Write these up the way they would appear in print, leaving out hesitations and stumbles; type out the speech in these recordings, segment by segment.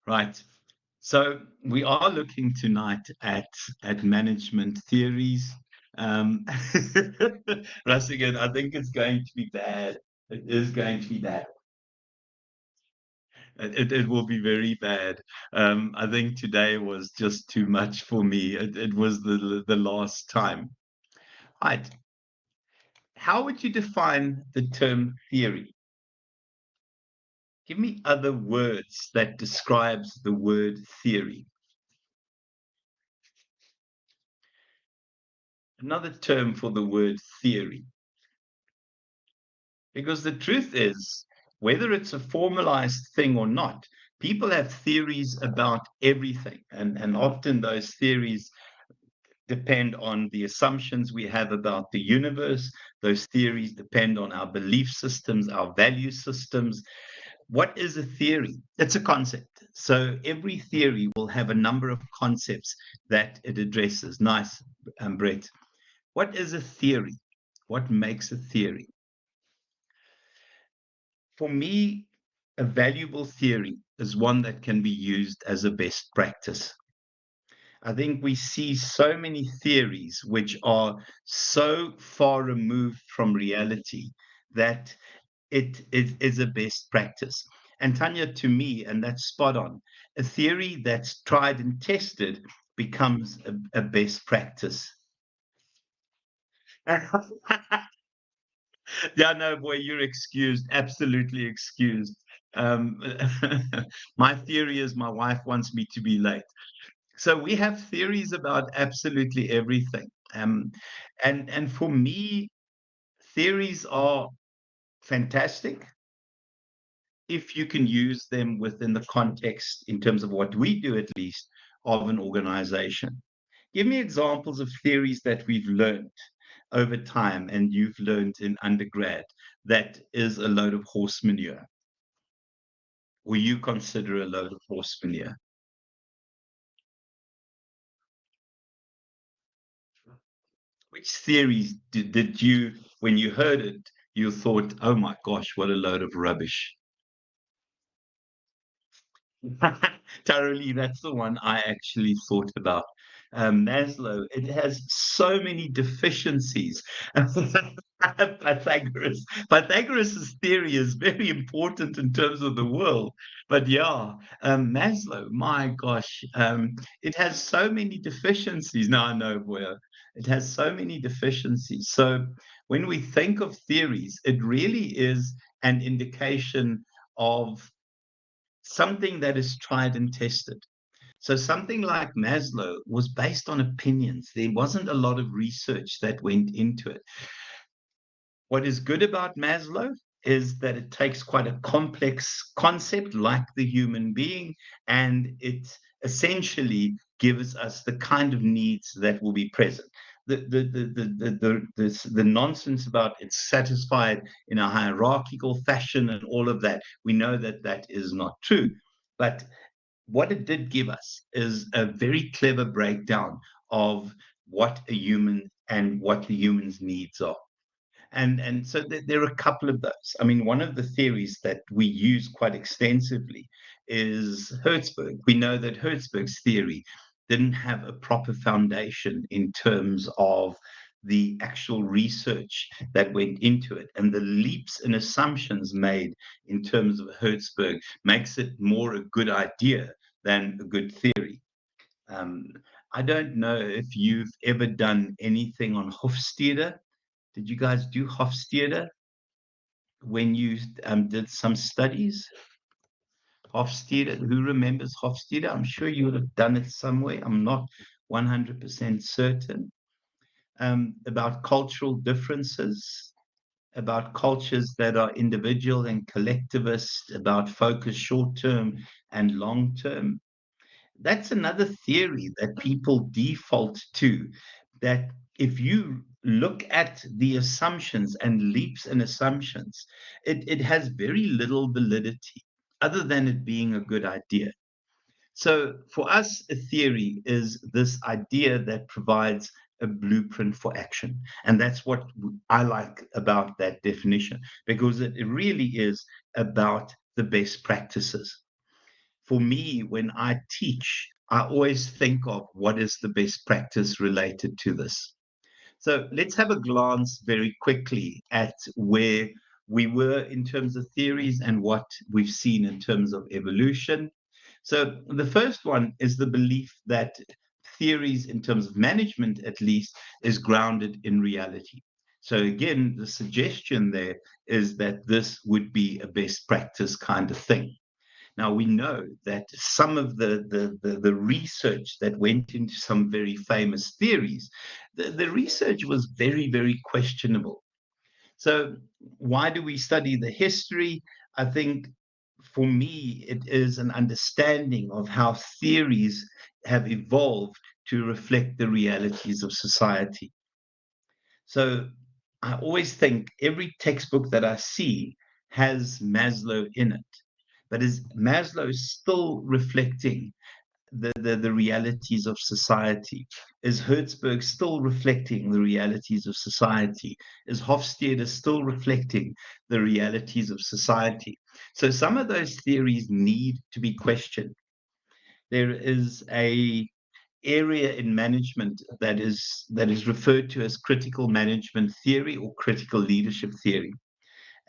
Right. So we are looking tonight at management theories. Um, Russigan, I think it's going to be bad. It is going to be bad. It will be very bad. I think today was just too much for me. It was the last time. Right. How would you define the term theory? Give me other words that describes the word theory. Another term for the word theory. Because the truth is, whether it's a formalized thing or not, people have theories about everything. And often those theories depend on the assumptions we have about the universe. Those theories depend on our belief systems, our value systems. What is a theory? It's a concept. So every theory will have a number of concepts that it addresses. Nice, Brett. What is a theory? What makes a theory? For me, a valuable theory is one that can be used as a best practice. I think we see so many theories which are so far removed from reality that it is a best practice. And Tanya, to me, and that's spot on, a theory that's tried and tested becomes a best practice. Yeah, no, boy, you're excused, absolutely excused. Um, my theory is my wife wants me to be late. So we have theories about absolutely everything. And for me, theories are fantastic if you can use them within the context, in terms of what we do at least, of an organization. Give me examples of theories that we've learned over time and you've learned in undergrad that is a load of horse manure, or you consider a load of horse manure. Which theories did you, when you heard it, you thought, oh my gosh, what a load of rubbish? Thoroughly, that's the one I actually thought about. Maslow, it has so many deficiencies. Pythagoras's theory is very important in terms of the world, but yeah, Maslow, my gosh, it has so many deficiencies. Now I know where it has so many deficiencies. So when we think of theories, it really is an indication of something that is tried and tested. So something like Maslow was based on opinions. There wasn't a lot of research that went into it. What is good about Maslow is that it takes quite a complex concept like the human being, and it essentially gives us the kind of needs that will be present. The nonsense about it's satisfied in a hierarchical fashion and all of that, we know that that is not true. But what it did give us is a very clever breakdown of what a human and what the human's needs are. And so there are a couple of those. I mean, one of the theories that we use quite extensively is Hertzberg. We know that Hertzberg's theory didn't have a proper foundation in terms of the actual research that went into it, and the leaps and assumptions made in terms of Hertzberg makes it more a good idea than a good theory. Um, I don't know if you've ever done anything on Hofstede. Did you guys do Hofstede when you did some studies? Hofstede, who remembers Hofstede? I'm sure you would have done it somewhere. I'm not 100% certain. About cultural differences, about cultures that are individual and collectivist, about focus short term and long term. That's another theory that people default to, that if you look at the assumptions and leaps and assumptions, it has very little validity other than it being a good idea. So for us, a theory is this idea that provides a blueprint for action. And that's what I like about that definition, because it really is about the best practices. for me, when I teach, I always think of what is the best practice related to this. So let's have a glance very quickly at where we were in terms of theories and what we've seen in terms of evolution. So the first one is the belief that theories, in terms of management at least, is grounded in reality. So again, the suggestion there is that this would be a best practice kind of thing. Now, we know that some of the research that went into some very famous theories, the research was very, very questionable. So, why do we study the history? I think for me, it is an understanding of how theories have evolved to reflect the realities of society. So, I always think every textbook that I see has Maslow in it. But is Maslow still reflecting the realities of society? Is Hertzberg still reflecting the realities of society? Is Hofstede still reflecting the realities of society? So some of those theories need to be questioned. There is a area in management that is referred to as critical management theory or critical leadership theory.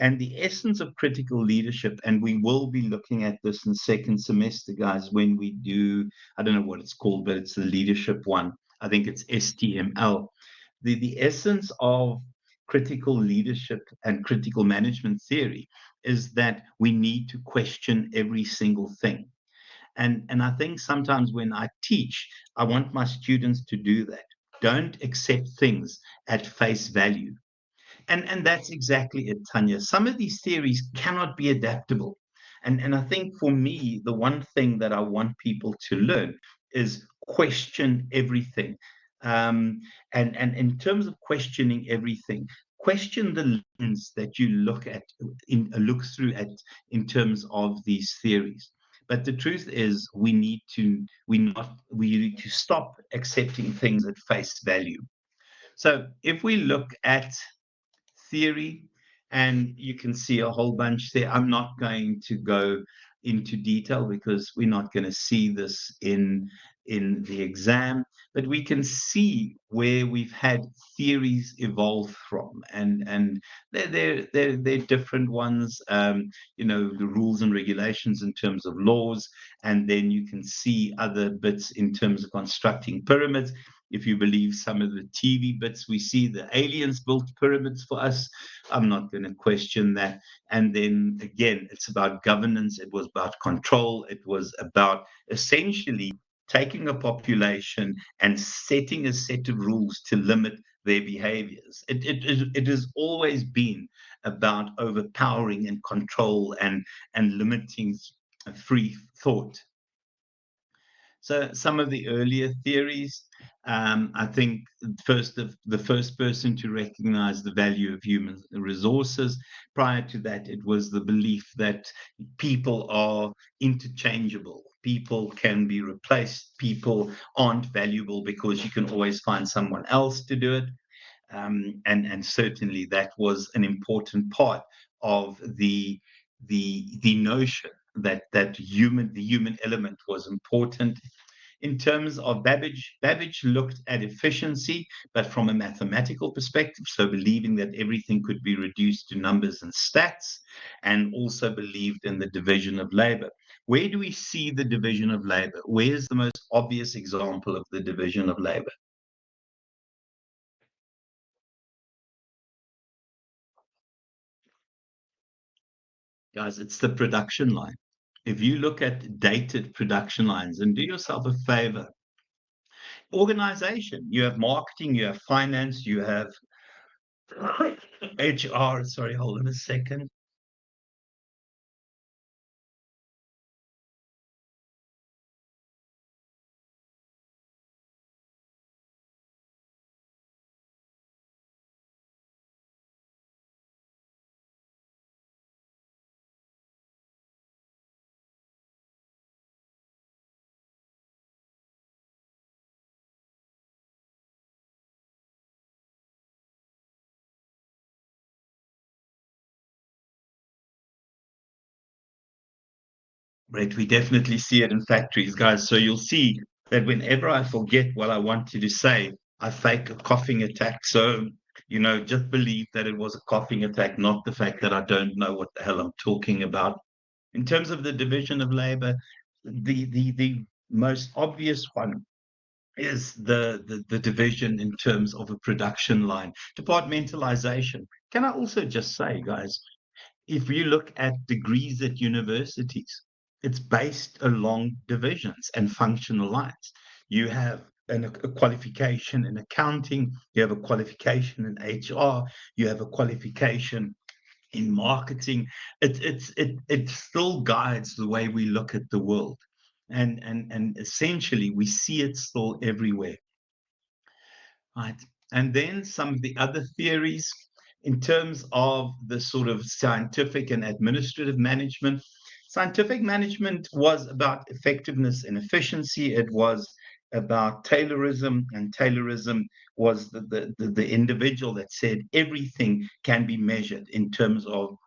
And the essence of critical leadership, and we will be looking at this in second semester, guys, when we do, I don't know what it's called, but it's the leadership one. I think it's STML. The essence of critical leadership and critical management theory is that we need to question every single thing. And I think sometimes when I teach, I want my students to do that. Don't accept things at face value. And that's exactly it, Tanya. Some of these theories cannot be adaptable. And I think for me, the one thing that I want people to learn is question everything. Um, and in terms of questioning everything, question the lens that you look through at in terms of these theories. But the truth is, we need to stop accepting things at face value. So if we look at theory, and you can see a whole bunch there. I'm not going to go into detail because we're not going to see this in the exam, but we can see where we've had theories evolve from, and they're different ones. The rules and regulations in terms of laws, and then you can see other bits in terms of constructing pyramids. If you believe some of the TV bits, we see the aliens built pyramids for us. I'm not going to question that. And then again, it's about governance, it was about control, it was about essentially taking a population and setting a set of rules to limit their behaviors. It has always been about overpowering and control and limiting free thought. So some of the earlier theories, I think the first person to recognize the value of human resources. Prior to that, it was the belief that people are interchangeable. People can be replaced. People aren't valuable because you can always find someone else to do it. And certainly that was an important part of the notion that the human element was important. In terms of Babbage looked at efficiency, but from a mathematical perspective, so believing that everything could be reduced to numbers and stats, and also believed in the division of labor. Where do we see the division of labor? Where's the most obvious example of the division of labor? Guys, it's the production line. If you look at dated production lines, and do yourself a favor, organization, you have marketing, you have finance, you have HR. Sorry, hold on a second. Right, we definitely see it in factories, guys. So you'll see that whenever I forget what I wanted to say, I fake a coughing attack. So, just believe that it was a coughing attack, not the fact that I don't know what the hell I'm talking about. In terms of the division of labor, the most obvious one is the division in terms of a production line. Departmentalization. Can I also just say, guys, if you look at degrees at universities, it's based along divisions and functional lines. You have a qualification in accounting, you have a qualification in HR, you have a qualification in marketing. It still guides the way we look at the world. And essentially we see it still everywhere. Right. And then some of the other theories in terms of the sort of scientific and administrative management. Scientific management was about effectiveness and efficiency. It was about Taylorism, and Taylorism was the individual that said everything can be measured in terms of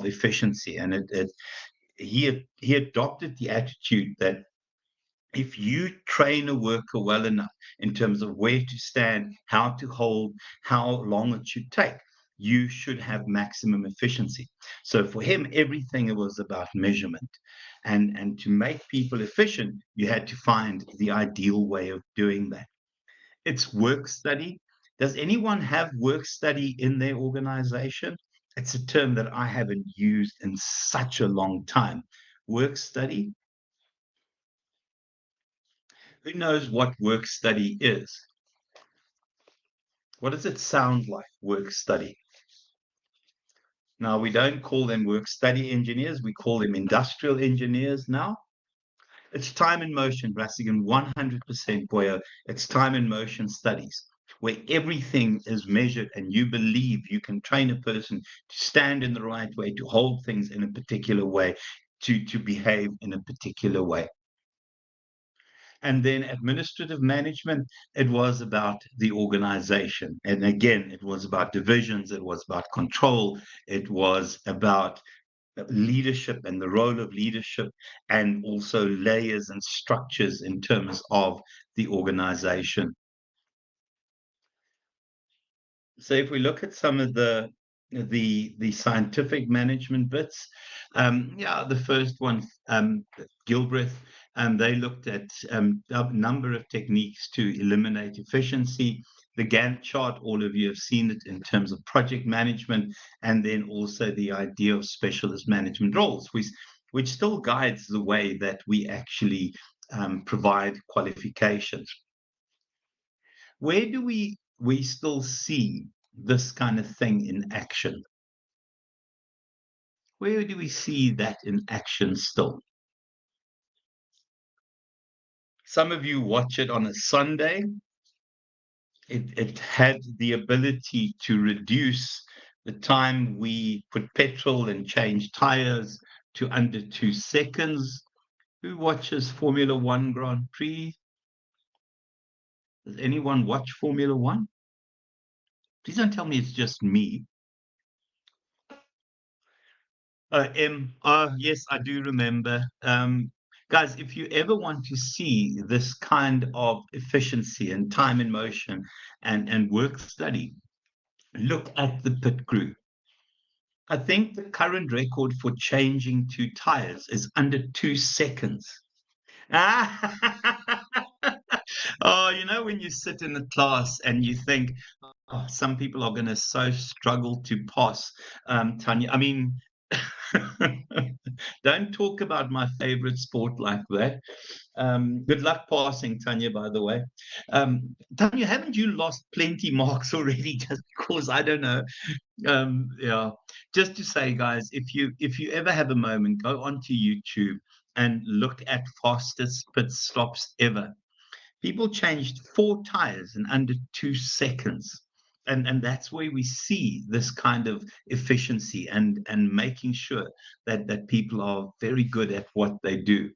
efficiency. And he adopted the attitude that if you train a worker well enough in terms of where to stand, how to hold, how long it should take, you should have maximum efficiency. So for him, everything was about measurement. And to make people efficient, you had to find the ideal way of doing that. It's work study. Does anyone have work study in their organization? It's a term that I haven't used in such a long time. Work study. Who knows what work study is? What does it sound like, work study? Now, we don't call them work study engineers, we call them industrial engineers now. It's time and motion, Rasigan, 100% Boyo. It's time and motion studies where everything is measured and you believe you can train a person to stand in the right way, to hold things in a particular way, to behave in a particular way. And then administrative management, it was about the organization. And again, it was about divisions, it was about control, it was about leadership and the role of leadership, and also layers and structures in terms of the organization. So if we look at some of the scientific management bits, yeah, the first one, Gilbreth, they looked at a number of techniques to eliminate efficiency. The Gantt chart, all of you have seen it in terms of project management, and then also the idea of specialist management roles, which still guides the way that we actually provide qualifications. Where do we still see this kind of thing in action? Where do we see that in action still? Some of you watch it on a Sunday. It had the ability to reduce the time we put petrol and change tires to under 2 seconds. Who watches Formula One Grand Prix? Does anyone watch Formula One? Please don't tell me it's just me. Yes, I do remember. Guys, if you ever want to see this kind of efficiency and time in motion and work study, look at the pit crew. I think the current record for changing two tires is under 2 seconds. Oh, when you sit in the class and you think, oh, some people are going to so struggle to pass, Tanya. I mean, don't talk about my favorite sport like that. Good luck passing, Tanya, by the way. Tanya, haven't you lost plenty marks already just because, I don't know? Yeah, just to say, guys, if you ever have a moment, go onto YouTube and look at fastest pit stops ever. People changed 4 tires in under 2 seconds. And that's where we see this kind of efficiency and making sure that people are very good at what they do.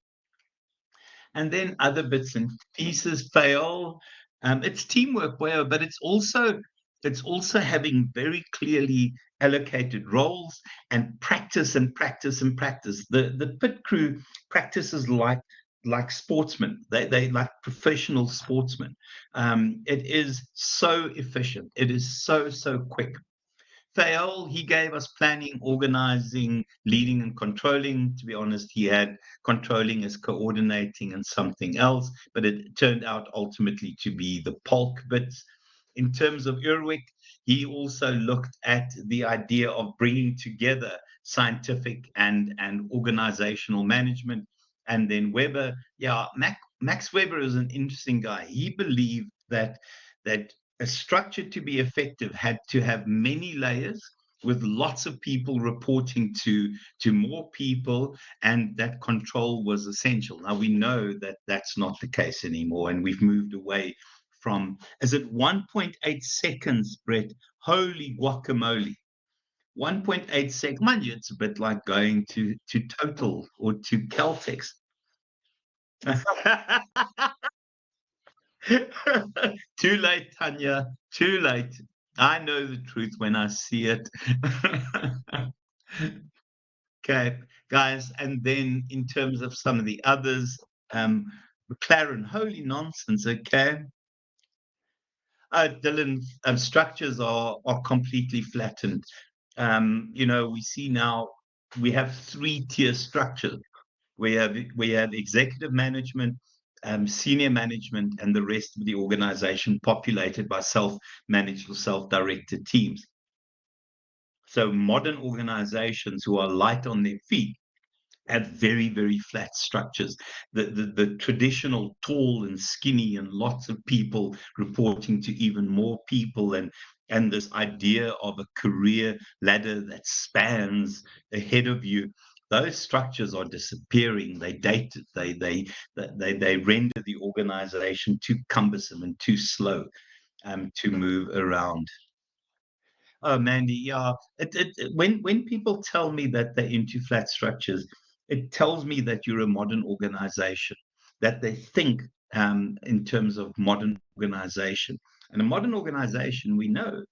And then other bits and pieces fail. It's teamwork, but it's also It's also having very clearly allocated roles and practice and practice and practice. The pit crew practices like sportsmen. They like professional sportsmen. It is so efficient. It is so quick. Fael, he gave us planning, organizing, leading, and controlling. To be honest, he had controlling as coordinating and something else, but it turned out ultimately to be the Polk bits. In terms of Urwick, he also looked at the idea of bringing together scientific and organizational management. And then Weber, yeah, Max Weber is an interesting guy. He believed that a structure to be effective had to have many layers with lots of people reporting to more people, and that control was essential. Now we know that that's not the case anymore, and we've moved away from, is it 1.8 seconds, Brett? Holy guacamole. 1.8 seconds. Mind you, it's a bit like going to Total or to Caltex. Too late, Tanya. Too late. I know the truth when I see it. Okay, guys. And then in terms of some of the others, McLaren, holy nonsense. Okay. Dylan, structures are completely flattened. We see now we have three-tier structures. We have executive management, senior management, and the rest of the organization populated by self-managed or self-directed teams. So modern organizations who are light on their feet have very flat structures. The traditional tall and skinny and lots of people reporting to even more people, and this idea of a career ladder that spans ahead of you, those structures are disappearing. They date it. They render the organization too cumbersome and too slow to move around. Oh, Mandy, yeah. When people tell me that they're into flat structures, it tells me that you're a modern organization, that they think in terms of modern organization. And a modern organization, we know,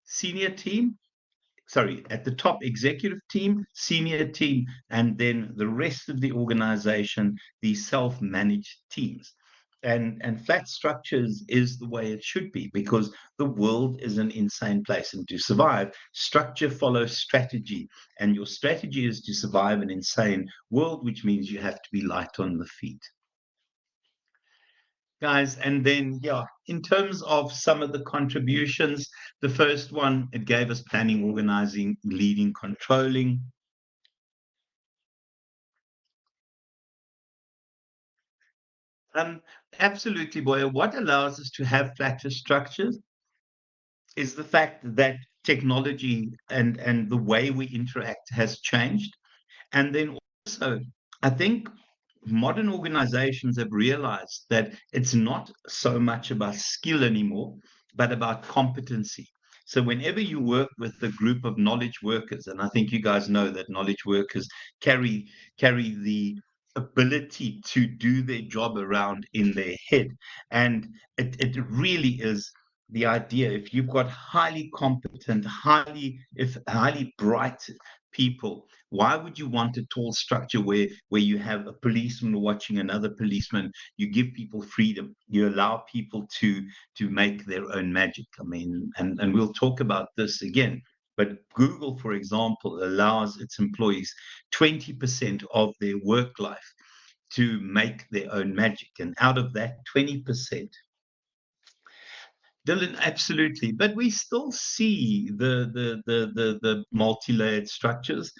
senior team, sorry, at the top, executive team, senior team, and then the rest of the organization, the self-managed teams. And flat structures is the way it should be, because the world is an insane place, and to survive, structure follows strategy, and your strategy is to survive an insane world, which means you have to be light on the feet, guys. And then, yeah, in terms of some of the contributions, the first one, it gave us planning, organizing, leading, controlling. Um, Absolutely, Boya. What allows us to have flatter structures is the fact that technology and the way we interact has changed. And then also, I think modern organizations have realized that it's not so much about skill anymore, but about competency. So whenever you work with a group of knowledge workers, and I think you guys know that knowledge workers carry the ability to do their job around in their head. And it really is the idea, if you've got highly competent, highly bright people, why would you want a tall structure where you have a policeman watching another policeman? You give people freedom. You allow people to make their own magic. I mean, and we'll talk about this again. But Google, for example, allows its employees 20% of their work life to make their own magic. And out of that 20%, Dylan, absolutely. But we still see the multi-layered structures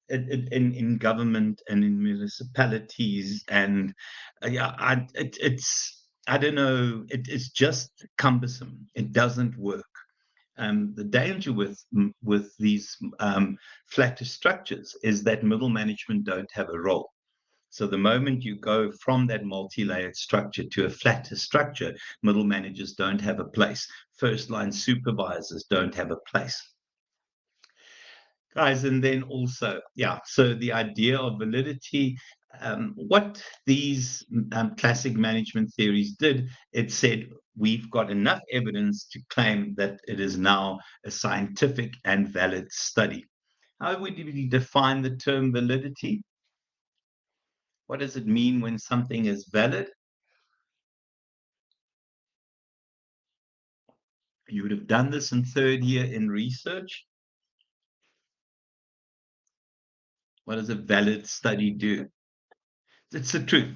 in government and in municipalities, and yeah, I don't know. It's just cumbersome. It doesn't work. The danger with these flatter structures is that middle management don't have a role. So the moment you go from that multi-layered structure to a flatter structure, middle managers don't have a place. First line supervisors don't have a place. Guys, and then also, yeah, so the idea of validity, what these classic management theories did, it said we've got enough evidence to claim that it is now a scientific and valid study. How would you define the term validity? What does it mean when something is valid? You would have done this in third year in research. What does a valid study do? It's the truth.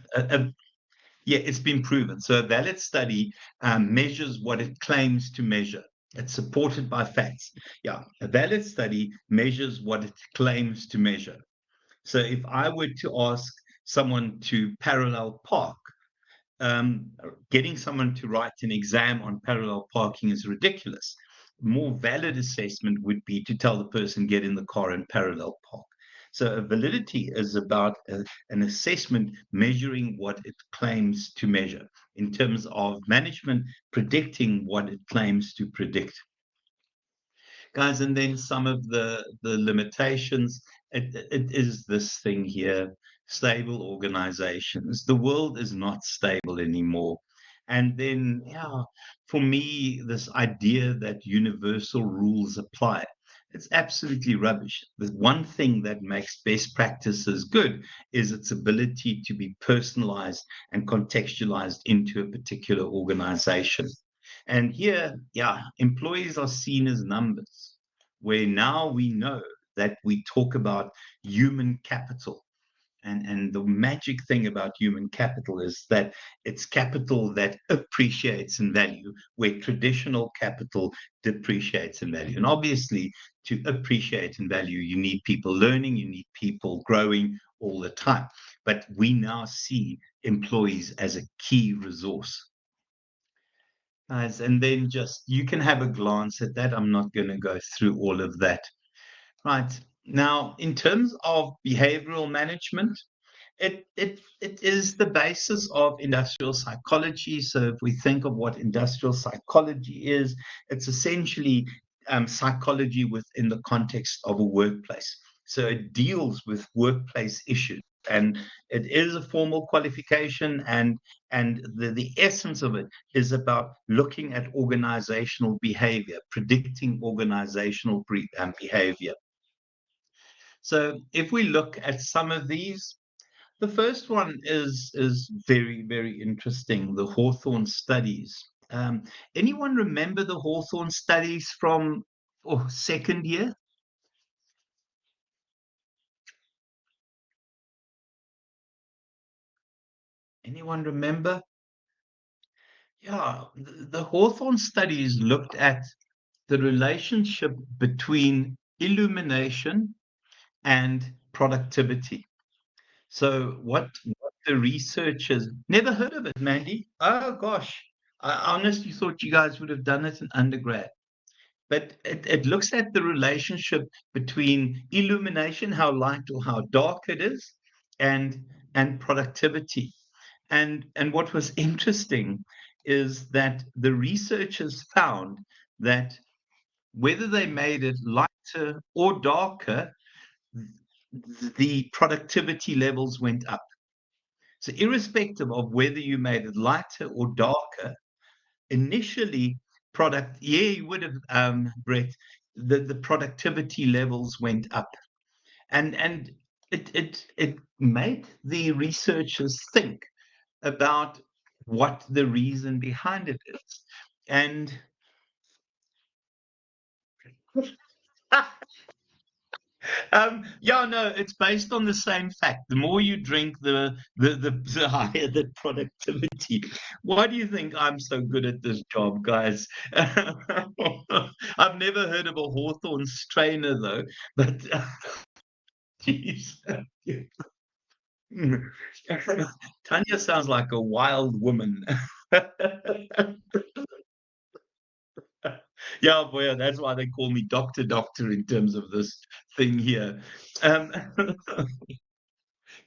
Yeah, it's been proven. So a valid study measures what it claims to measure. It's supported by facts. Yeah, a valid study measures what it claims to measure. So if I were to ask someone to parallel park, um, getting someone to write an exam on parallel parking is ridiculous. More valid assessment would be to tell the person, get in the car and parallel park. So a validity is about an assessment measuring what it claims to measure in terms of management predicting what it claims to predict. Guys, and then some of the limitations. It is this thing here: stable organizations. The world is not stable anymore. And then, yeah, for me, this idea that universal rules apply, it's absolutely rubbish. The one thing that makes best practices good is its ability to be personalized and contextualized into a particular organization. And here, yeah, employees are seen as numbers, where now we know that we talk about human capital. And the magic thing about human capital is that it's capital that appreciates in value, where traditional capital depreciates in value. And obviously, to appreciate in value, you need people learning, you need people growing all the time. But we now see employees as a key resource. Guys, and then just you can have a glance at that. I'm not going to go through all of that. Right. Now, in terms of behavioral management, it is the basis of industrial psychology. So if we think of what industrial psychology is, it's essentially psychology within the context of a workplace. So it deals with workplace issues, and it is a formal qualification, and the essence of it is about looking at organizational behavior, predicting organizational behavior. So if we look at some of these, the first one is very, very interesting, the Hawthorne studies. Anyone remember the Hawthorne studies from second year? Anyone remember? Yeah, the Hawthorne studies looked at the relationship between illumination and productivity. So what the researchers never heard of it, Mandy. Oh gosh, I honestly thought you guys would have done it in undergrad. But it looks at the relationship between illumination, how light or how dark it is, and productivity. And what was interesting is that the researchers found that whether they made it lighter or darker, the productivity levels went up. So irrespective of whether you made it lighter or darker, initially yeah, you would have, Brett, the productivity levels went up. And it made the researchers think about what the reason behind it is. And yeah, no, it's based on the same fact. The more you drink, the higher the productivity. Why do you think I'm so good at this job, guys? I've never heard of a Hawthorne strainer though, but geez. Tanya sounds like a wild woman. Yeah, boy, that's why they call me Doctor in terms of this thing here. Um,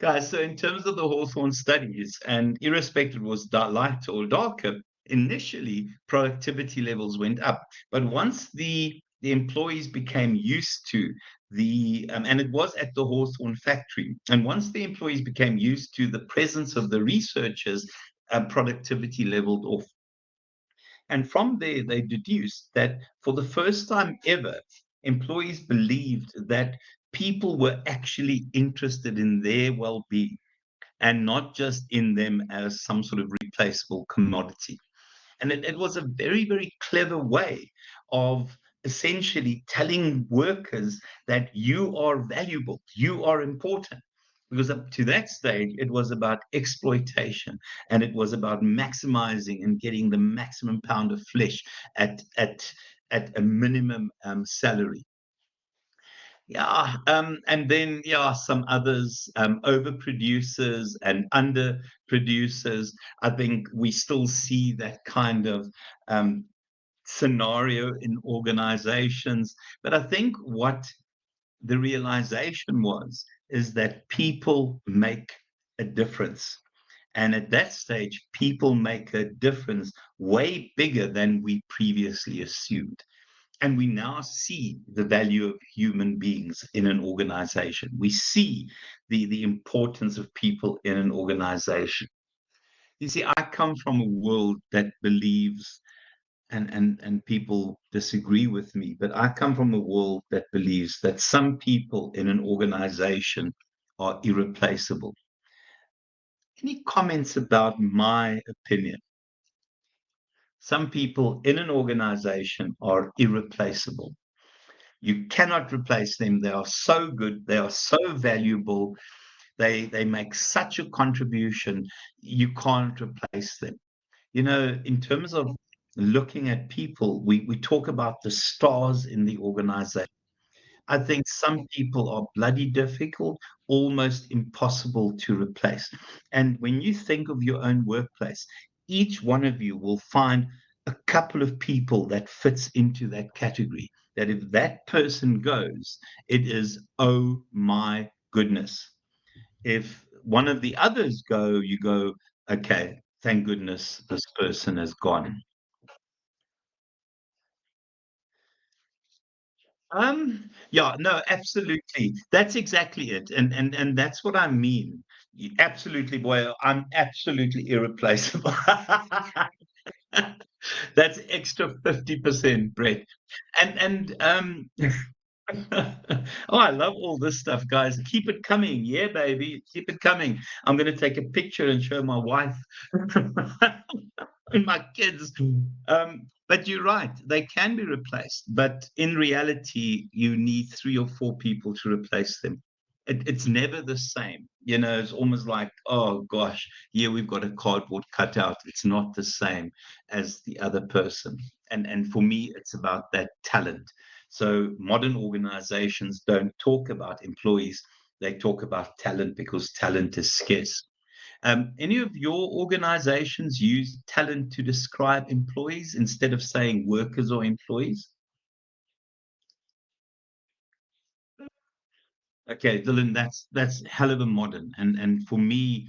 Guys, so in terms of the Hawthorne studies, and irrespective was light or darker, initially productivity levels went up. But once the employees became used to and it was at the Hawthorne factory, and once the employees became used to the presence of the researchers, productivity leveled off. And from there, they deduced that for the first time ever, employees believed that people were actually interested in their well being and not just in them as some sort of replaceable commodity. And it was a very, very clever way of essentially telling workers that you are valuable, you are important. Because up to that stage, it was about exploitation and it was about maximizing and getting the maximum pound of flesh at, at, at a minimum salary. Yeah, and then yeah, some others, overproducers and underproducers. I think we still see that kind of um, scenario in organizations. But I think what the realization was is that people make a difference. And at that stage, people make a difference way bigger than we previously assumed. And we now see the value of human beings in an organization. We see the importance of people in an organization. You see, I come from a world that believes, and people disagree with me, but I come from a world that believes that some people in an organization are irreplaceable. Any comments about my opinion? Some people in an organization are irreplaceable. You cannot replace them. They are so good. They are so valuable. They make such a contribution. You can't replace them. In terms of looking at people, we talk about the stars in the organization. I think some people are bloody difficult, almost impossible to replace. And when you think of your own workplace, each one of you will find a couple of people that fits into that category. That if that person goes, it is, oh my goodness. If one of the others go, you go, okay, thank goodness this person has gone. Yeah, no, absolutely. That's exactly it. And that's what I mean. Absolutely, boy. I'm absolutely irreplaceable. That's extra 50%, Brett. And oh, I love all this stuff, guys. Keep it coming. Yeah, baby. Keep it coming. I'm gonna take a picture and show my wife. And my kids. But you're right, they can be replaced. But in reality, you need three or four people to replace them. It's never the same. It's almost like, oh gosh, here we've got a cardboard cutout. It's not the same as the other person. And for me, it's about that talent. So modern organizations don't talk about employees, they talk about talent because talent is scarce. Any of your organizations use talent to describe employees instead of saying workers or employees? Okay, Dylan, that's hell of a modern. And for me,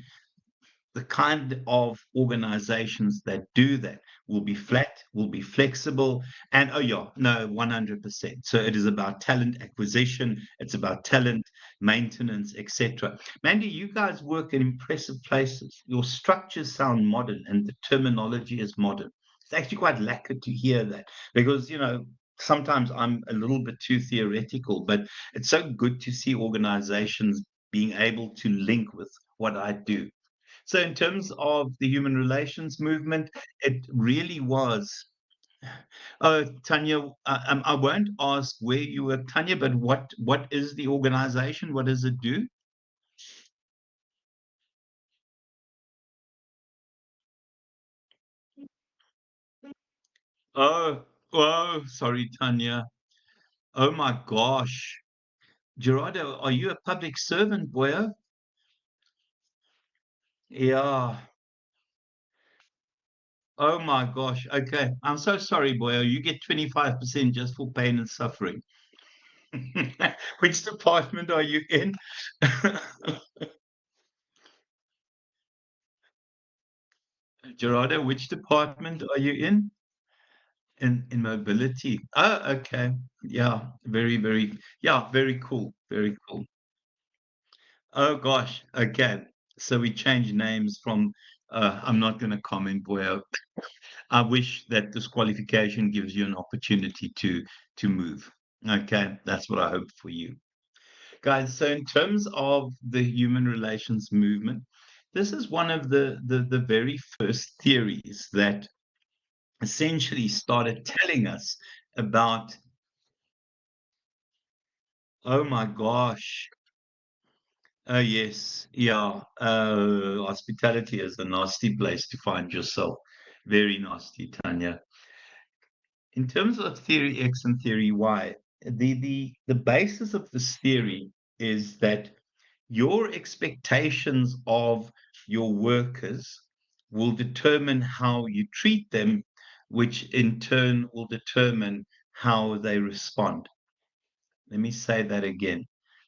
the kind of organizations that do that will be flat, will be flexible, and oh yeah, no, 100%. So it is about talent acquisition, it's about talent maintenance, etc. Mandy, you guys work in impressive places. Your structures sound modern and the terminology is modern. It's actually quite lacquer to hear that because, sometimes I'm a little bit too theoretical, but it's so good to see organizations being able to link with what I do. So, in terms of the human relations movement, it really was. Tanya, I won't ask where you work, Tanya, but what is the organization? What does it do? Oh, sorry, Tanya. Oh my gosh. Gerardo, are you a public servant, boy? Yeah. Oh my gosh. Okay. I'm so sorry, boy. You get 25% just for pain and suffering. Which department are you in? Gerardo, which department are you in? In mobility. Oh, okay. Yeah, yeah, very cool. Very cool. Oh gosh. Okay. So we changed names from I'm not going to comment where. I wish that disqualification gives you an opportunity to move. Okay, that's what I hope for you. Guys, so in terms of the human relations movement, this is one of the very first theories that essentially started telling us about, oh my gosh, oh yes, yeah, hospitality is a nasty place to find yourself. Very nasty, Tanya. In terms of theory X and theory Y, the basis of this theory is that your expectations of your workers will determine how you treat them, which in turn will determine how they respond. Let me say that again.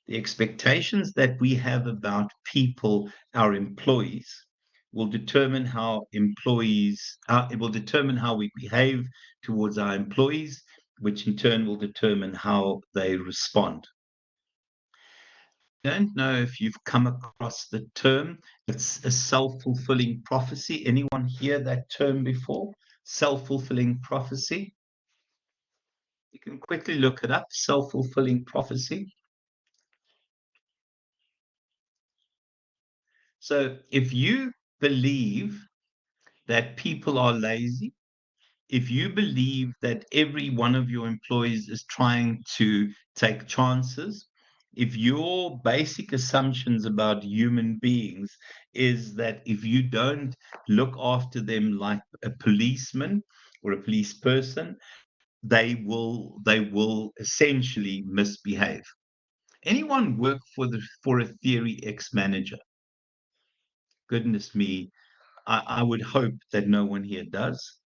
The expectations that we have about people, our employees, will determine it will determine how we behave towards our employees, which in turn will determine how they respond. I don't know if you've come across the term. It's a self-fulfilling prophecy. Anyone hear that term before? Self-fulfilling prophecy. You can quickly look it up. Self-fulfilling prophecy. So if you believe that people are lazy, if you believe that every one of your employees is trying to take chances, if your basic assumptions about human beings is that if you don't look after them like a policeman or a police person, they will essentially misbehave. Anyone work for a Theory X manager? Goodness me, I would hope that no one here does,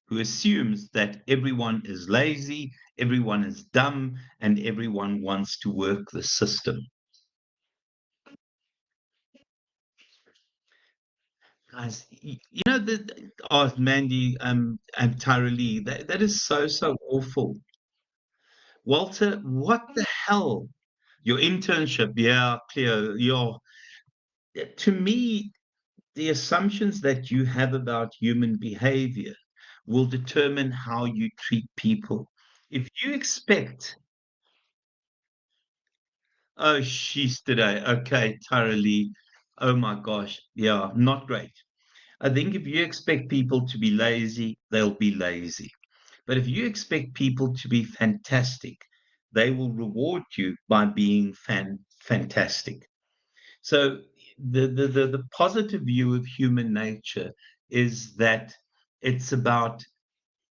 who assumes that everyone is lazy, everyone is dumb, and everyone wants to work the system. Guys, you know that, oh, Mandy, and Tara Lee, that is so awful. Walter, what the hell? Your internship, yeah, Cleo, to me, the assumptions that you have about human behavior will determine how you treat people. If you expect, oh, she's today, okay, Tara Lee, oh my gosh, yeah, not great. I think if you expect people to be lazy, they'll be lazy. But if you expect people to be fantastic, they will reward you by being fantastic. So the positive view of human nature is that it's about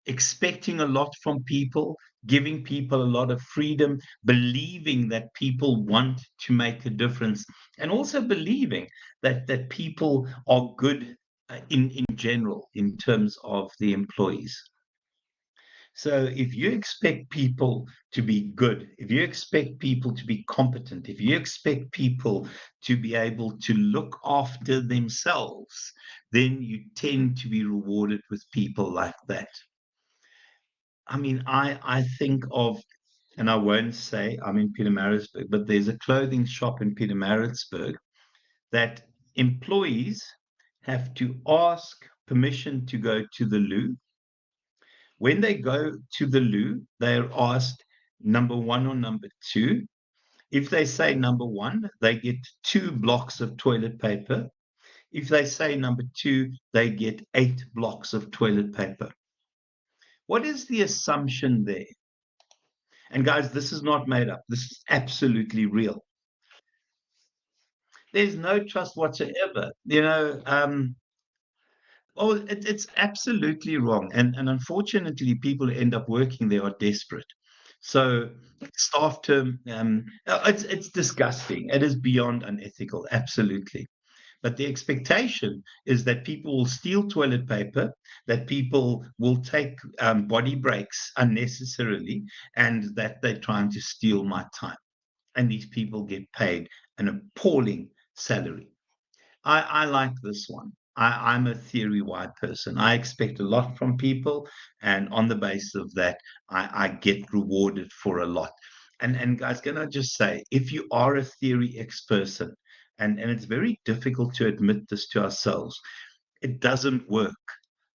expecting a lot from people, giving people a lot of freedom, believing that people want to make a difference, and also believing that people are good in general in terms of the employees. So if you expect people to be good, if you expect people to be competent, if you expect people to be able to look after themselves, then you tend to be rewarded with people like that. I mean, I think of, and I won't say I'm in Pietermaritzburg, but there's a clothing shop in Pietermaritzburg that employees have to ask permission to go to the loo. When they go to the loo, they're asked number one or number two. If they say number one, they get 2 blocks of toilet paper. If they say number two, they get 8 blocks of toilet paper. What is the assumption there? And guys, this is not made up. This is absolutely real. There's no trust whatsoever. It's absolutely wrong. And unfortunately, people who end up working there are desperate. So staff term, it's disgusting. It is beyond unethical, absolutely. But the expectation is that people will steal toilet paper, that people will take body breaks unnecessarily, and that they're trying to steal my time. And these people get paid an appalling salary. I like this one. I'm a theory Y person. I expect a lot from people, and on the basis of that, I get rewarded for a lot. And guys, can I just say, if you are a theory X person, and it's very difficult to admit this to ourselves, it doesn't work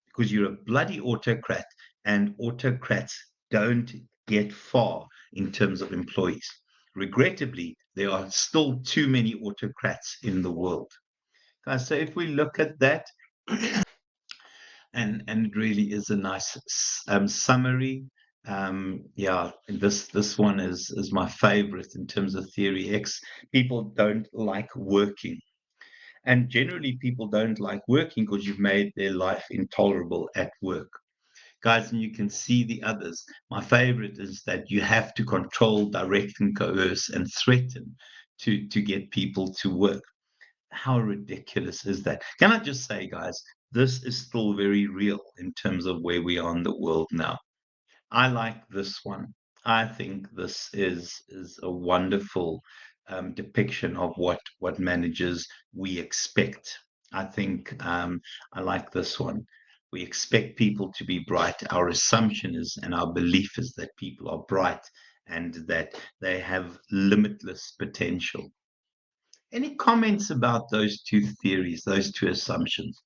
because you're a bloody autocrat, and autocrats don't get far in terms of employees. Regrettably, there are still too many autocrats in the world. So if we look at that, and it really is a nice summary. Yeah, this one is my favorite in terms of theory X. People don't like working, and generally people don't like working because you've made their life intolerable at work, guys. And you can see the others. My favorite is that you have to control, direct, and coerce and threaten to get people to work. How ridiculous is that? Can I just say, guys, this is still very real in terms of where we are in the world now. I like this one. I think this is a wonderful depiction of what managers we expect. I think I like this one. We expect people to be bright. Our assumption is, and our belief is, that people are bright and that they have limitless potential. Any comments about those two theories, those two assumptions?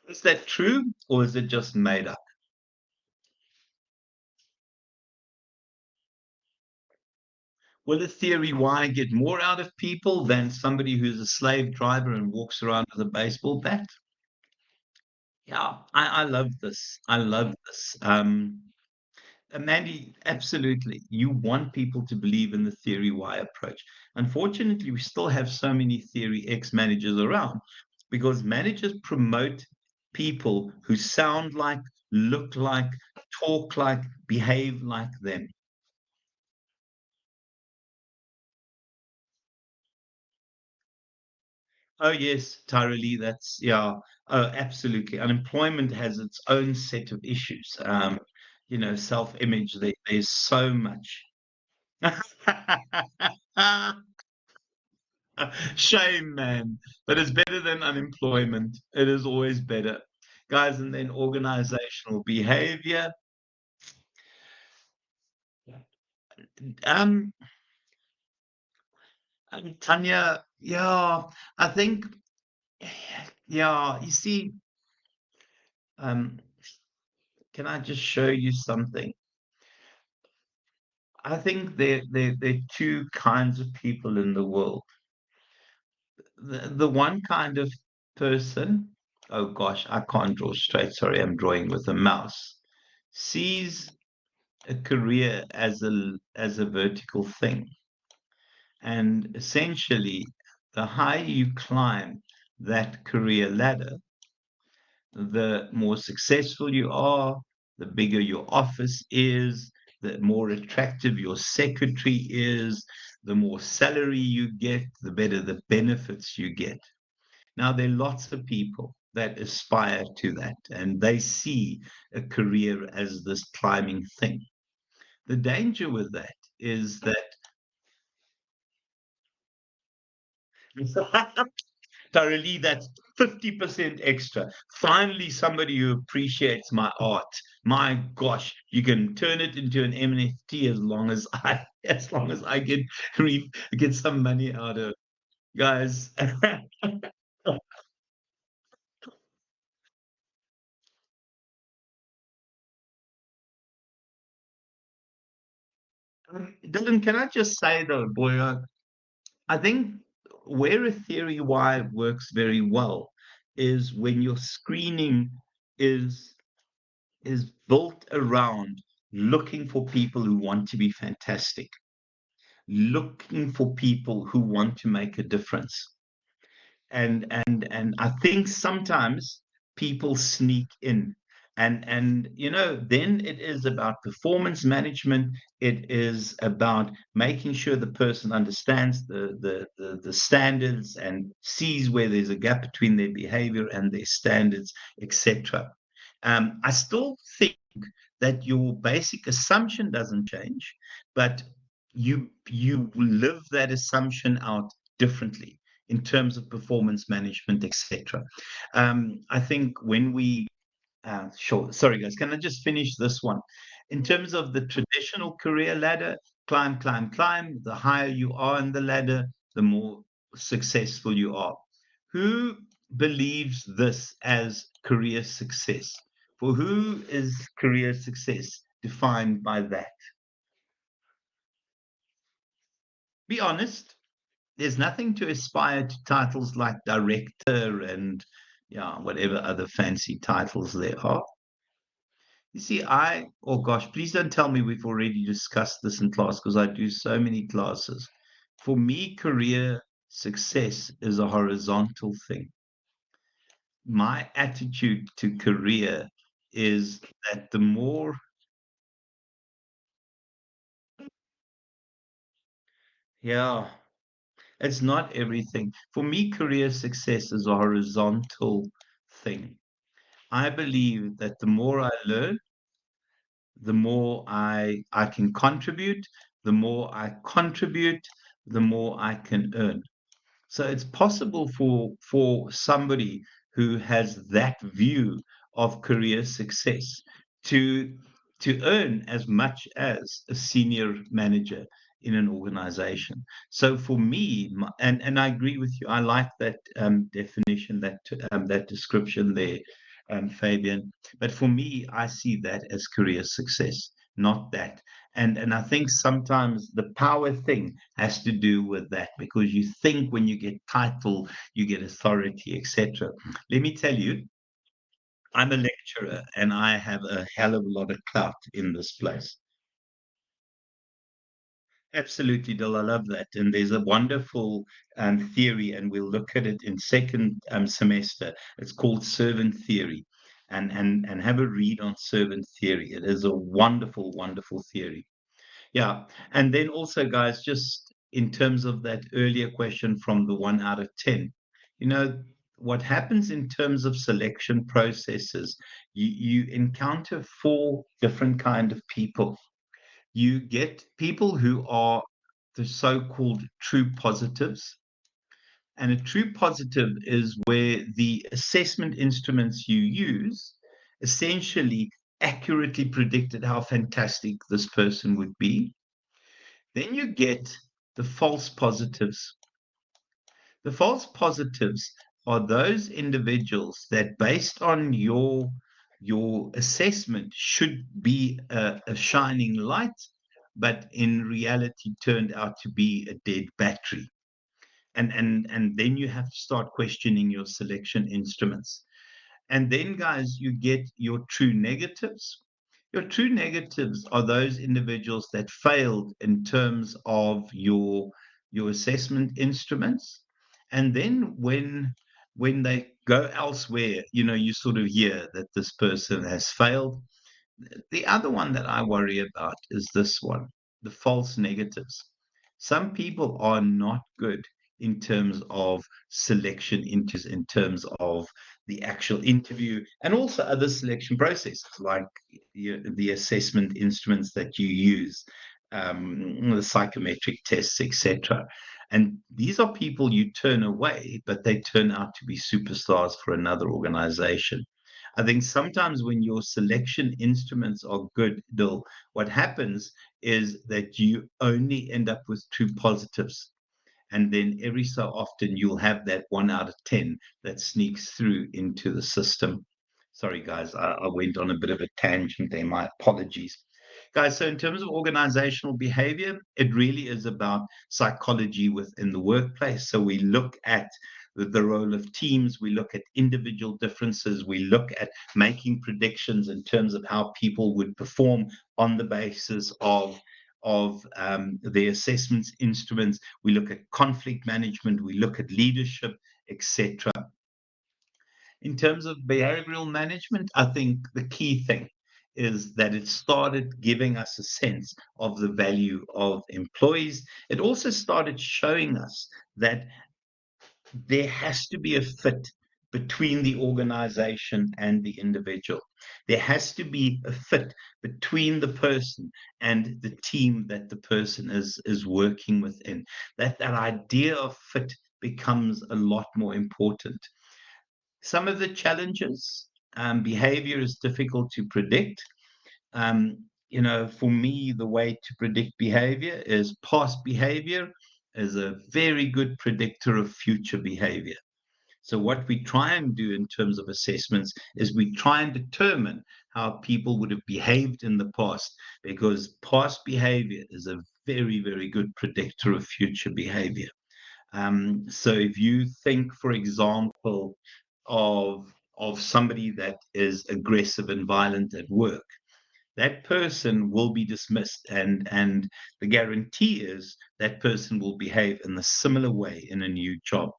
Is that true or is it just made up? Will a theory Y get more out of people than somebody who's a slave driver and walks around with a baseball bat? Yeah, I love this. I love this. Mandy, absolutely. You want people to believe in the theory Y approach. Unfortunately, we still have so many theory X managers around because managers promote people who sound like, look like, talk like, behave like them. Oh, yes, Tyrolee, that's, yeah. Oh, absolutely. Unemployment has its own set of issues. Self-image, there's so much. Shame, man. But it's better than unemployment. It is always better. Guys, and then organizational behavior. Um, Tanya, yeah, I think, yeah, you see, um, can I just show you something? I think there are two kinds of people in the world. The one kind of person, oh gosh, I can't draw straight. Sorry, I'm drawing with a mouse. Sees a career as a vertical thing, and essentially, the higher you climb that career ladder, the more successful you are, the bigger your office is, the more attractive your secretary is, the more salary you get, the better the benefits you get. Now, there are lots of people that aspire to that, and they see a career as this climbing thing. The danger with that is that thoroughly, that's 50% extra. Finally, somebody who appreciates my art. My gosh, you can turn it into an NFT as long as I get some money out of it. Guys. Dylan, can I just say though, boy, I think where a theory Y works very well is when your screening is is built around looking for people who want to be fantastic, looking for people who want to make a difference. And I think sometimes people sneak in, and then it is about performance management. It is about making sure the person understands the standards and sees where there's a gap between their behavior and their standards, etc. I still think that your basic assumption doesn't change, but you live that assumption out differently in terms of performance management, etc. I think when we sure, sorry guys, can I just finish this one? In terms of the traditional career ladder, climb, climb, climb. The higher you are in the ladder, the more successful you are. Who believes this as career success? For who is career success defined by that? Be honest. There's nothing to aspire to titles like director and yeah, whatever other fancy titles there are. You see, oh gosh, please don't tell me we've already discussed this in class because I do so many classes. For me, career success is a horizontal thing. My attitude to career is that the more, yeah, it's not everything. For me, career success is a horizontal thing. I believe that the more I learn, the more I can contribute, the more I contribute, the more I can earn. So it's possible for somebody who has that view of career success to to earn as much as a senior manager in an organization. So for me, and I agree with you, I like that definition, that description there, Fabian. But for me, I see that as career success, not that. And I think sometimes the power thing has to do with that because you think when you get title, you get authority, etc. Let me tell you, I'm a lecturer and I have a hell of a lot of clout in this place. Absolutely, Dill. I love that. And there's a wonderful theory, and we'll look at it in second semester. It's called servant theory. And have a read on servant theory. It is a wonderful, wonderful theory. Yeah. And then also, guys, just in terms of that earlier question from the 1 out of 10, you know, what happens in terms of selection processes, you encounter four different kind of people. You get people who are the so-called true positives. And a true positive is where the assessment instruments you use essentially accurately predicted how fantastic this person would be. Then you get the false positives. The false positives are those individuals that, based on your assessment, should be a shining light, but in reality turned out to be a dead battery. And then you have to start questioning your selection instruments. And then, guys, you get your true negatives. Your true negatives are those individuals that failed in terms of your assessment instruments. And then when they go elsewhere, you sort of hear that this person has failed. The other one that I worry about is this one, the false negatives. Some people are not good in terms of selection in terms of the actual interview and also other selection processes like the assessment instruments that you use, the psychometric tests, etc. And these are people you turn away, but they turn out to be superstars for another organization. I think sometimes when your selection instruments are good, Dill, what happens is that you only end up with true positives. And then every so often you'll have that 1 out of 10 that sneaks through into the system. Sorry, guys, I went on a bit of a tangent there. My apologies. Guys, so in terms of organizational behavior, it really is about psychology within the workplace. So we look at the role of teams, we look at individual differences, we look at making predictions in terms of how people would perform on the basis of the assessments instruments. We look at conflict management, we look at leadership, etc. In terms of behavioral management, I think the key thing is that it started giving us a sense of the value of employees. It also started showing us that there has to be a fit between the organization and the individual. There has to be a fit between the person and the team that the person is working within. That idea of fit becomes a lot more important. Some of the challenges, behavior is difficult to predict. For me, the way to predict behavior is past behavior is a very good predictor of future behavior. So what we try and do in terms of assessments is we try and determine how people would have behaved in the past, because past behavior is a very, very good predictor of future behavior. So if you think, for example, of somebody that is aggressive and violent at work, that person will be dismissed, and the guarantee is that person will behave in a similar way in a new job.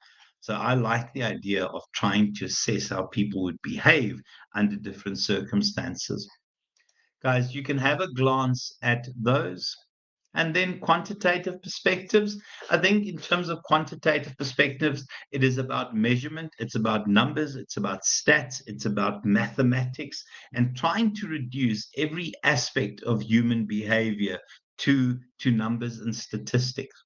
So I like the idea of trying to assess how people would behave under different circumstances. Guys, you can have a glance at those. And then quantitative perspectives. I think in terms of quantitative perspectives, it is about measurement, it's about numbers, it's about stats, it's about mathematics, and trying to reduce every aspect of human behavior to numbers and statistics.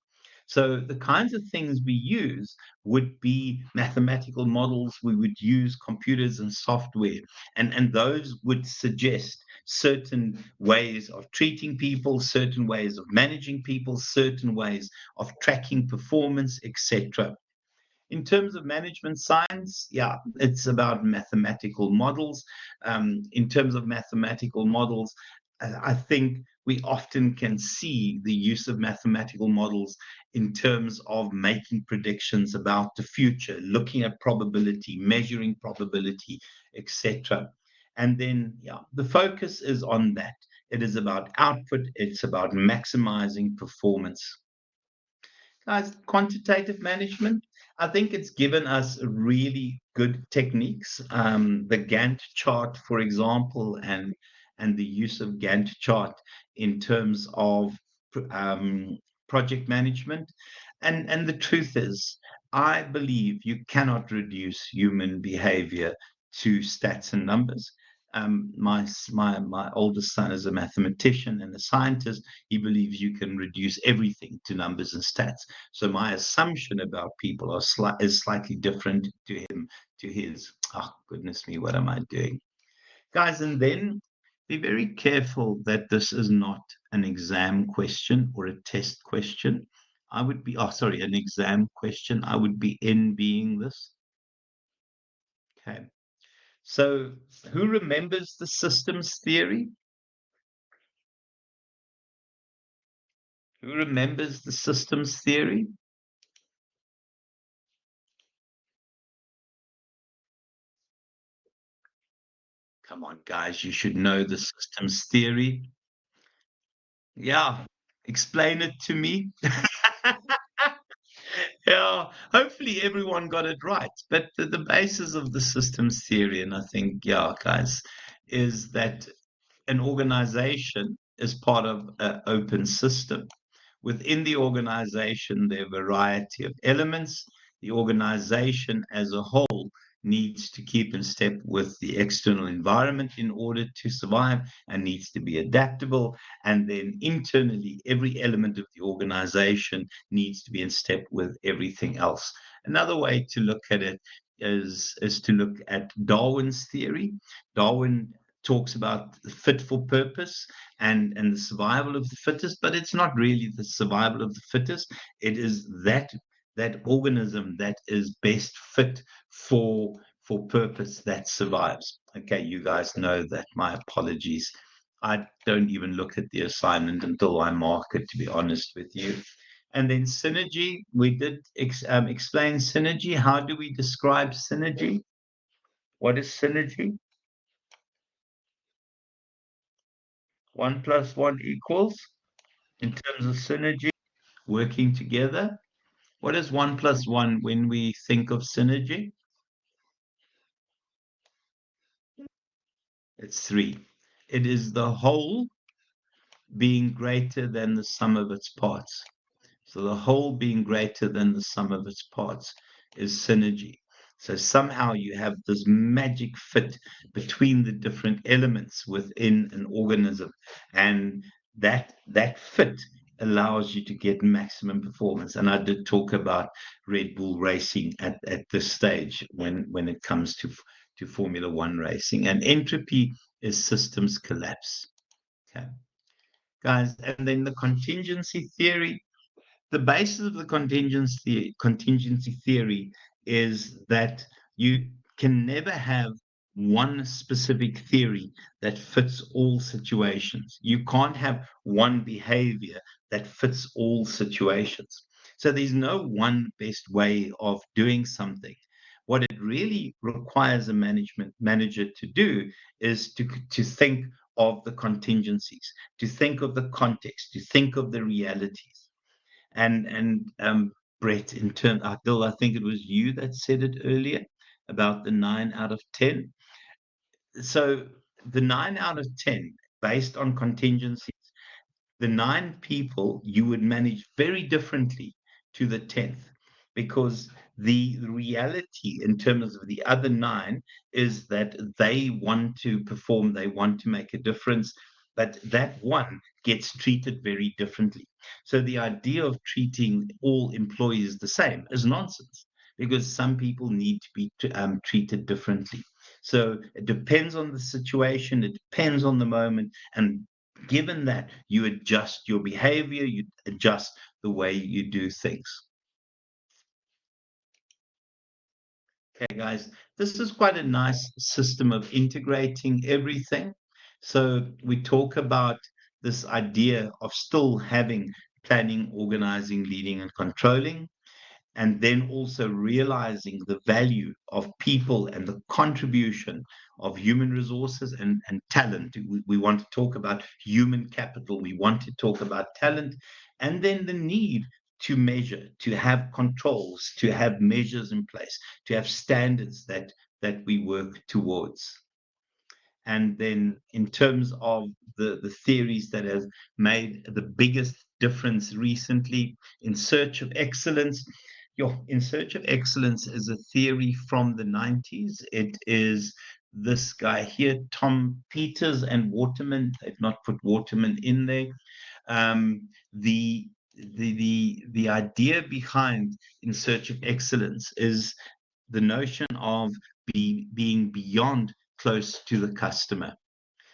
So the kinds of things we use would be mathematical models, we would use computers and software, and those would suggest certain ways of treating people, certain ways of managing people, certain ways of tracking performance, etc. In terms of management science, yeah, it's about mathematical models. In terms of mathematical models, I think we often can see the use of mathematical models in terms of making predictions about the future, looking at probability, measuring probability, etc. And then, yeah, the focus is on that. It is about output, it's about maximizing performance. Guys, quantitative management, I think it's given us really good techniques. The Gantt chart, for example, and the use of Gantt chart in terms of um, project management. And the truth is, I believe you cannot reduce human behavior to stats and numbers. My oldest son is a mathematician and a scientist. He believes you can reduce everything to numbers and stats. So my assumption about people is slightly different to his. Oh, goodness me, what am I doing? Guys, and then be very careful that this is not an exam question or a test question. I would be, oh, sorry, an exam question. I would be envying this. Okay. So who remembers the systems theory? Who remembers the systems theory? Come on, guys, you should know the systems theory. Yeah, explain it to me. Yeah, hopefully everyone got it right. But the basis of the systems theory, and I think, yeah, guys, is that an organization is part of an open system. Within the organization, there are a variety of elements. The organization as a whole needs to keep in step with the external environment in order to survive and needs to be adaptable. And then internally, every element of the organization needs to be in step with everything else. Another way to look at it is to look at Darwin's theory. Darwin talks about the fit for purpose and the survival of the fittest, but it's not really the survival of the fittest. It is that organism that is best fit for purpose that survives. Okay, you guys know that. My apologies. I don't even look at the assignment until I mark it, to be honest with you. And then synergy, we did explain synergy. How do we describe synergy? What is synergy? 1 plus 1 equals, in terms of synergy, working together. What is 1 plus 1 when we think of synergy? It's 3. It is the whole being greater than the sum of its parts. So the whole being greater than the sum of its parts is synergy. So somehow you have this magic fit between the different elements within an organism, and that fit allows you to get maximum performance. And I did talk about Red Bull racing at this stage when it comes to Formula One racing. And entropy is systems collapse. Okay, guys, and then the contingency theory. The basis of the contingency theory is that you can never have one specific theory that fits all situations. You can't have one behavior that fits all situations. So there's no one best way of doing something. What it really requires a management manager to do is to think of the contingencies, to think of the context, to think of the realities. And Brett, in turn, Bill, I think it was you that said it earlier about the 9 out of 10. So the 9 out of 10, based on contingencies, the 9 people you would manage very differently to the 10th, because the reality in terms of the other 9 is that they want to perform, they want to make a difference, but that one gets treated very differently. So the idea of treating all employees the same is nonsense, because some people need to be treated differently. So it depends on the situation, it depends on the moment, and given that, you adjust your behavior, you adjust the way you do things. Okay, guys, this is quite a nice system of integrating everything. So we talk about this idea of still having planning, organizing, leading, and controlling, and then also realizing the value of people and the contribution of human resources and talent. We want to talk about human capital, we want to talk about talent, and then the need to measure, to have controls, to have measures in place, to have standards that we work towards. And then in terms of the theories that have made the biggest difference recently, In Search of Excellence. In Search of Excellence is a theory from the 90s. It is this guy here, Tom Peters and Waterman. They've not put Waterman in there. The idea behind In Search of Excellence is the notion of being beyond close to the customer.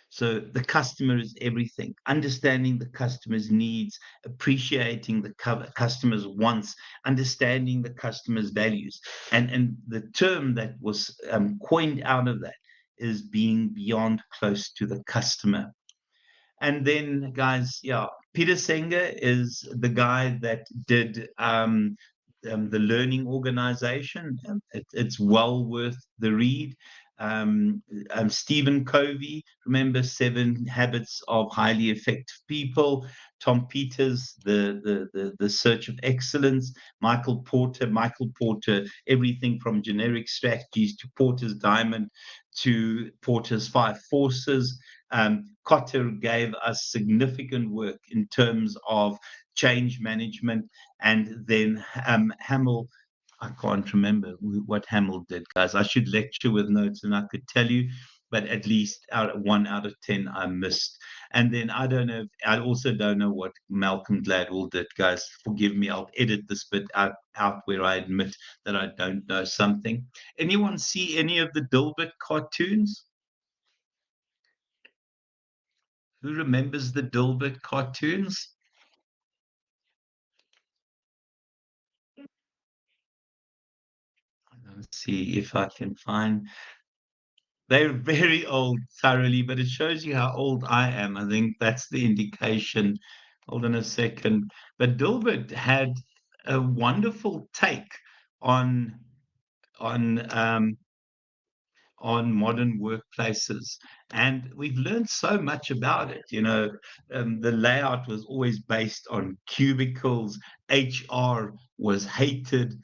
So the customer is everything. Understanding the customer's needs, appreciating the customer's wants, understanding the customer's values. And the term that was coined out of that is being beyond close to the customer. And then, guys, yeah, Peter Singer is the guy that did the learning organization. It's well worth the read. Stephen Covey, remember 7 Habits of Highly Effective People. Tom Peters, the Search of Excellence. Michael Porter, everything from generic strategies to Porter's Diamond to Porter's 5 Forces. Cotter gave us significant work in terms of change management, and then Hamill. I can't remember what Hamill did, guys. I should lecture with notes and I could tell you, but at least 1 out of 10 I missed. And then I also don't know what Malcolm Gladwell did, guys. Forgive me, I'll edit this bit out where I admit that I don't know something. Anyone see any of the Dilbert cartoons? Who remembers the Dilbert cartoons? Let's see if I can find. They're very old, thoroughly, but it shows you how old I am. I think that's the indication. Hold on a second. But Dilbert had a wonderful take on on um, on modern workplaces. And we've learned so much about it. The layout was always based on cubicles. HR was hated.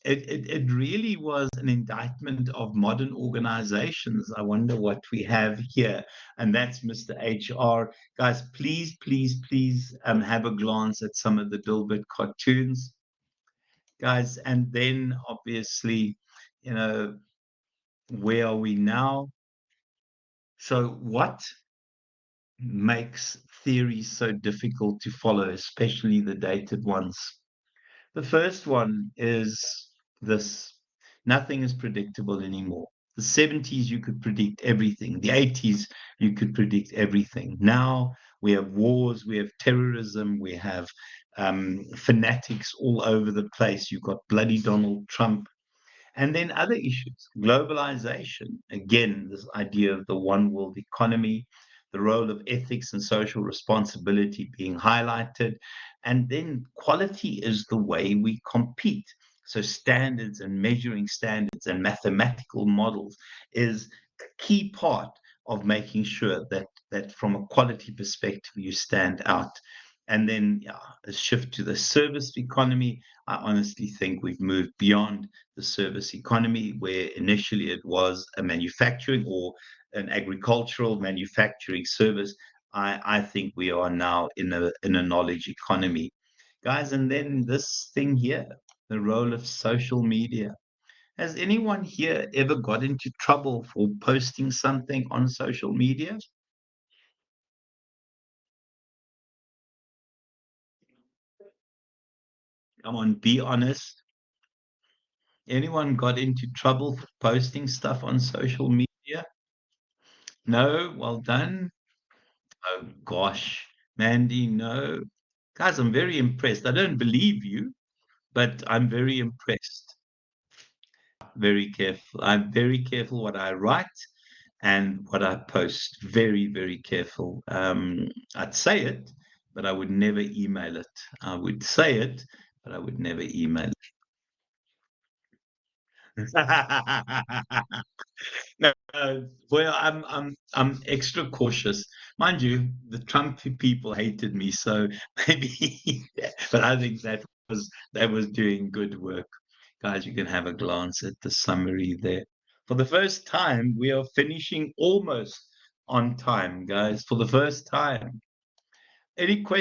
It really was an indictment of modern organizations. I wonder what we have here. And that's Mr. HR. Guys, please, please, please have a glance at some of the Dilbert cartoons, guys. And then obviously, you know, where are we now? So, what makes theories so difficult to follow, especially the dated ones? The first one is this: nothing is predictable anymore. The 70s, you could predict everything. The 80s, you could predict everything. Now we have wars, we have terrorism, we have fanatics all over the place. You've got bloody Donald Trump. And then other issues, globalization, again, this idea of the one world economy, the role of ethics and social responsibility being highlighted. And then quality is the way we compete. So standards and measuring standards and mathematical models is a key part of making sure that from a quality perspective you stand out. And then a shift to the service economy. I honestly think we've moved beyond the service economy, where initially it was a manufacturing or an agricultural manufacturing service. I think we are now in a knowledge economy, guys. And then this thing here, the role of social media. Has anyone here ever got into trouble for posting something on social media? Come on, be honest. Anyone got into trouble for posting stuff on social media? No? Well done. Oh gosh, Mandy, no. Guys, I'm very impressed. I don't believe you, but I'm very impressed. Very careful. I'm very careful what I write and what I post. Very, very careful. I'd say it, but I would never email it. I would say it, but I would never email it. No, well, I'm extra cautious. Mind you, the Trump people hated me, so maybe, but I think that was doing good work. Guys, you can have a glance at the summary there. For the first time, we are finishing almost on time, guys. For the first time. Any questions?